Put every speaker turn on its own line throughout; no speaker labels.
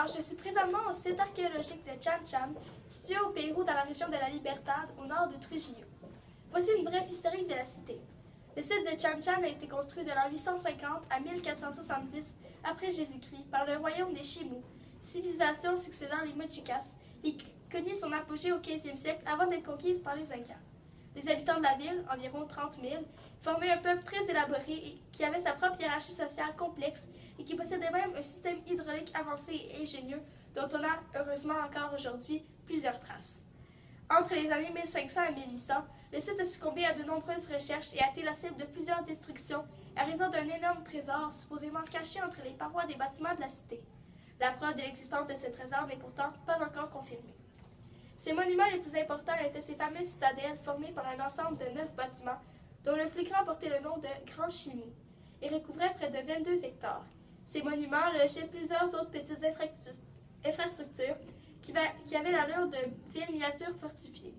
Alors, je suis présentement au site archéologique de Chan Chan, situé au Pérou dans la région de la Libertad, au nord de Trujillo. Voici une brève historique de la cité. Le site de Chan Chan a été construit de l'an 850 à 1470 après Jésus-Christ par le royaume des Chimú, civilisation succédant les Mochicas, et connut son apogée au 15e siècle avant d'être conquise par les Incas. Les habitants de la ville, environ 30 000, formaient un peuple très élaboré et qui avait sa propre hiérarchie sociale complexe et qui possédait même un système hydraulique avancé et ingénieux dont on a, heureusement encore aujourd'hui, plusieurs traces. Entre les années 1500 et 1800, le site a succombé à de nombreuses recherches et a été la cible de plusieurs destructions à raison d'un énorme trésor supposément caché entre les parois des bâtiments de la cité. La preuve de l'existence de ce trésor n'est pourtant pas encore confirmée. Ses monuments les plus importants étaient ces fameuses citadelles formées par un ensemble de 9 bâtiments, dont le plus grand portait le nom de Grand Chimú et recouvrait près de 22 hectares. Ces monuments logeaient plusieurs autres petites infrastructures qui avaient l'allure de villes miniatures fortifiées.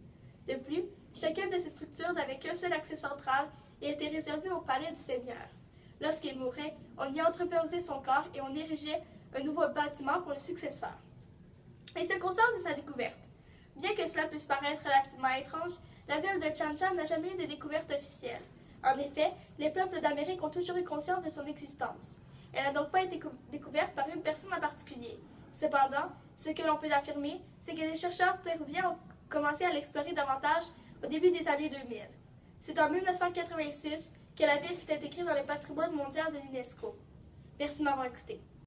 De plus, chacune de ces structures n'avait qu'un seul accès central et était réservée au palais du seigneur. Lorsqu'il mourait, on y entreposait son corps et on érigeait un nouveau bâtiment pour le successeur. Les circonstances de sa découverte. Bien que cela puisse paraître relativement étrange, la ville de Chan Chan n'a jamais eu de découverte officielle. En effet, les peuples d'Amérique ont toujours eu conscience de son existence. Elle n'a donc pas été découverte par une personne en particulier. Cependant, ce que l'on peut affirmer, c'est que les chercheurs péruviens ont commencé à l'explorer davantage au début des années 2000. C'est en 1986 que la ville fut intégrée dans le patrimoine mondial de l'UNESCO. Merci de m'avoir écouté.